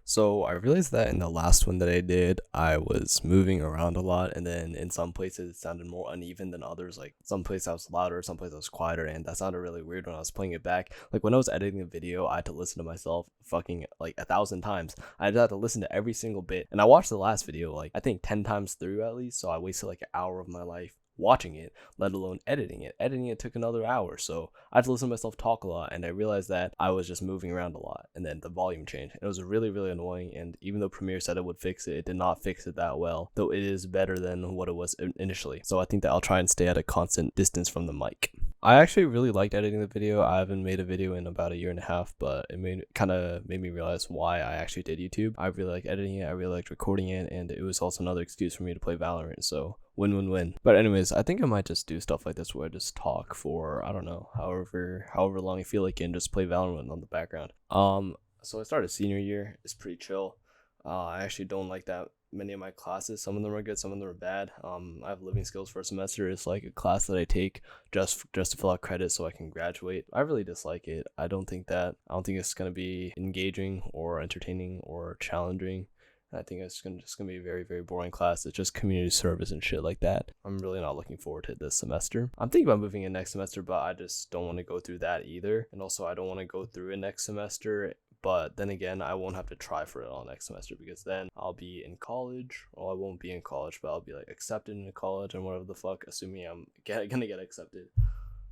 So I realized that in the last one that I did, I was moving around a lot, and then in some places it sounded more uneven than others. Like some places I was louder, some places I was quieter, and that sounded really weird when I was playing it back. Like when I was editing the video, I had to listen to myself fucking like 1,000 times. I had to listen to every single bit, and I watched the last video like I think 10 times through at least. So I wasted like an hour of my life watching it, let alone editing it. Editing it took another hour, so I had to listen to myself talk a lot, and I realized that I was just moving around a lot, and then the volume changed. It was really, really annoying, and even though Premiere said it would fix it, it did not fix it that well, though it is better than what it was initially. So I think that I'll try and stay at a constant distance from the mic. I actually really liked editing the video. I haven't made a video in about a year and a half, but it made me realize why I actually did YouTube. I really like editing it, I really liked recording it, and it was also another excuse for me to play Valorant, so win. But anyways, I think I might just do stuff like this where I just talk for, I don't know, however long I feel like, and just play Valorant on the background. So I started senior year. It's pretty chill. I actually don't like that many of my classes. Some of them are good, some of them are bad. I have living skills for a semester. It's like a class that I take just to fill out credit so I can graduate. I really dislike it. I don't think it's gonna be engaging or entertaining or challenging. I think it's just gonna be a very, very boring class. It's just community service and shit like that. I'm really not looking forward to this semester. I'm thinking about moving in next semester, but I just don't want to go through that either. And also I don't want to go through it next semester. But then again, I won't have to try for it all next semester because then I'll be in college. Well, I won't be in college, but I'll be like accepted into college and whatever the fuck, assuming I'm gonna get accepted.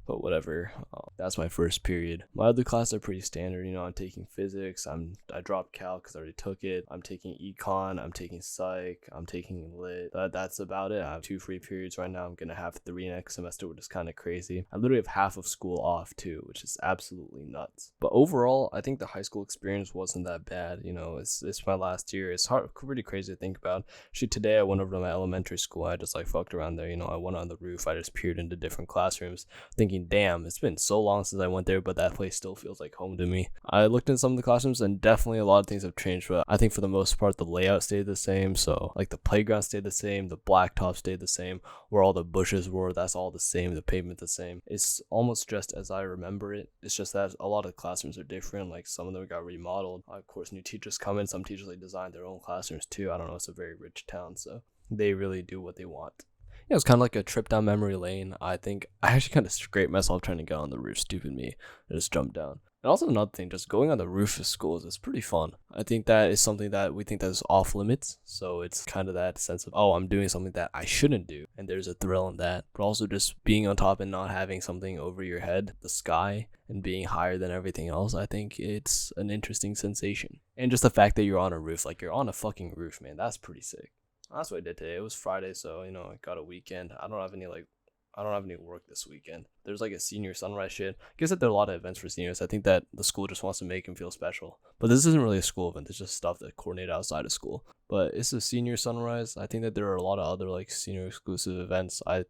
But whatever, that's my first period. My other classes are pretty standard. I'm taking physics. I dropped calc because I already took it. I'm taking econ. I'm taking psych. I'm taking lit. That's about it. I have 2 free periods right now. I'm gonna have 3 next semester, which is kind of crazy. I literally have half of school off too, which is absolutely nuts. But overall, I think the high school experience wasn't that bad. It's my last year. It's pretty crazy to think about. Actually, today I went over to my elementary school. I just like fucked around there. I went on the roof. I just peered into different classrooms, thinking, damn, it's been so long since I went there, but that place still feels like home to me. I looked in some of the classrooms and definitely a lot of things have changed, but I think for the most part the layout stayed the same. So like the playground stayed the same, the blacktop stayed the same, where all the bushes were, that's all the same, the pavement the same. It's almost just as I remember it. It's just that a lot of the classrooms are different. Like some of them got remodeled. Of course, new teachers come in. Some teachers like design their own classrooms too. I don't know, it's a very rich town, so they really do what they want. Yeah, it was kind of like a trip down memory lane. I think I actually kind of scraped myself trying to get on the roof. Stupid me. I just jumped down. And also another thing, just going on the roof of schools is pretty fun. I think that is something that we think that is off limits. So it's kind of that sense of, oh, I'm doing something that I shouldn't do. And there's a thrill in that. But also just being on top and not having something over your head, the sky, and being higher than everything else. I think it's an interesting sensation. And just the fact that you're on a roof, like you're on a fucking roof, man, that's pretty sick. That's what I did today. It was Friday, so I got a weekend. I don't have any work this weekend. There's like a senior sunrise shit. I guess that there are a lot of events for seniors. I think that the school just wants to make them feel special. But this isn't really a school event. It's just stuff that coordinate outside of school. But it's a senior sunrise. I think that there are a lot of other like senior exclusive events. I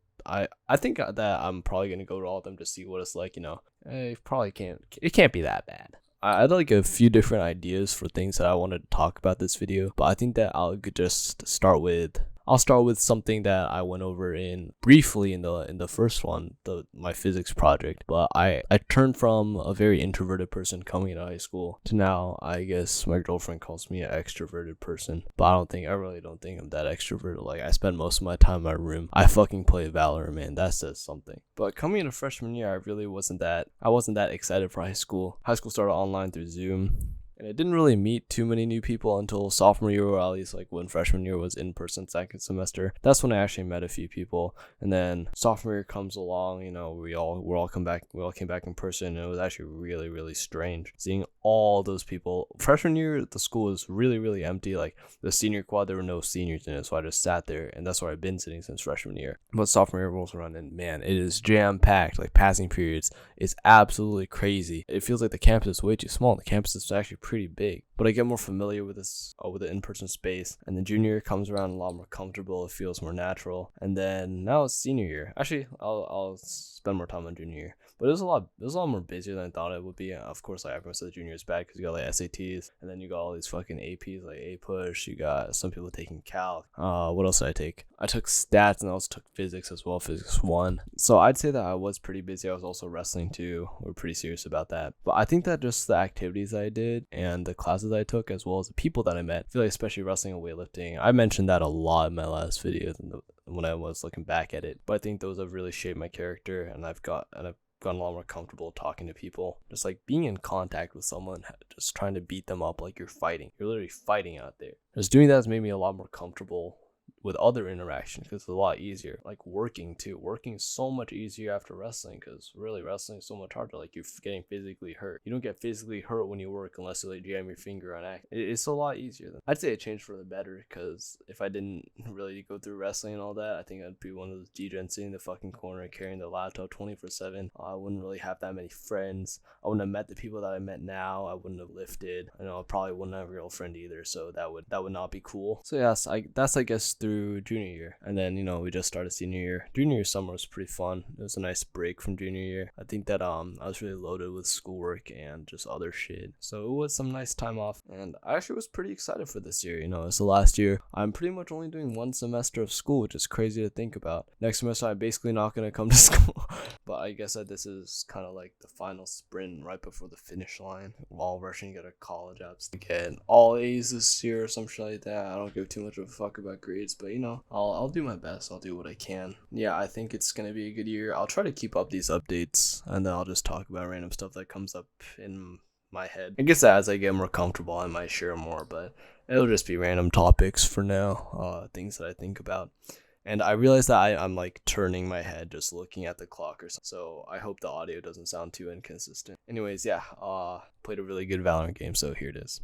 think that I'm probably gonna go to all of them to see what it's like. It can't be that bad. I had like a few different ideas for things that I wanted to talk about this video, but I think that I'll start with something that I went over briefly in the first one, my physics project. But I turned from a very introverted person coming into high school to now I guess my girlfriend calls me an extroverted person. But I really don't think I'm that extroverted. Like I spend most of my time in my room. I fucking play Valorant, man. That says something. But coming into freshman year, I wasn't that excited for high school. High school started online through Zoom. And I didn't really meet too many new people until sophomore year, or at least like when freshman year was in person second semester. That's when I actually met a few people. And then sophomore year comes along, we all came back in person, and it was actually really, really strange seeing all those people. Freshman year, the school was really, really empty. Like the senior quad, there were no seniors in it, so I just sat there, and that's where I've been sitting since freshman year. But sophomore year rolls around, and man, it is jam packed. Like passing periods, it's absolutely crazy. It feels like the campus is way too small. The campus is actually pretty big, but I get more familiar with the in-person space, and then junior year comes around a lot more comfortable. It feels more natural, and then now it's senior year. Actually, I'll spend more time on junior year, But it was a lot more busier than I thought it would be. Of course, like everyone says junior is bad because you got like SATs, and then you got all these fucking APs like A push. You got some people taking calc. What else did I take? I took stats and I also took physics as well, physics 1. So I'd say that I was pretty busy. I was also wrestling too. We're pretty serious about that. But I think that just the activities I did and the classes I took, as well as the people that I met, I feel like especially wrestling and weightlifting, I mentioned that a lot in my last video when I was looking back at it. But I think those have really shaped my character, and I've gotten a lot more comfortable talking to people, just like being in contact with someone, just trying to beat them up like you're fighting. You're literally fighting out there. Just doing that has made me a lot more comfortable with other interactions because it's a lot easier. Like working too. Working is so much easier after wrestling because really wrestling is so much harder. Like you're getting physically hurt. You don't get physically hurt when you work unless you like jam your finger on act. It's a lot easier. I'd say it changed for the better because if I didn't really go through wrestling and all that, I think I'd be one of those degens sitting in the fucking corner carrying the laptop 24/7. I wouldn't really have that many friends. I wouldn't have met the people that I met now. I wouldn't have lifted. I know I probably wouldn't have a girlfriend either, so that would not be cool. So yes, that's I guess through junior year, and then we just started senior year. Junior year summer was pretty fun. It was a nice break from junior year. I think that I was really loaded with schoolwork and just other shit, so it was some nice time off, and I actually was pretty excited for this year. It's the last year. I'm pretty much only doing 1 semester of school, which is crazy to think about. Next semester I'm basically not gonna come to school. But I guess that this is kind of like the final sprint right before the finish line. While rushing to get a college apps to get all A's this year or some shit like that. I don't give too much of a fuck about grades, but I'll do my best. I'll do what I can. Yeah, I think it's gonna be a good year. I'll try to keep up these updates, and then I'll just talk about random stuff that comes up in my head. I guess that as I get more comfortable, I might share more, but it'll just be random topics for now. Things that I think about. And I realized that I'm like turning my head just looking at the clock or something. So I hope the audio doesn't sound too inconsistent. Anyways, yeah, played a really good Valorant game, so here it is.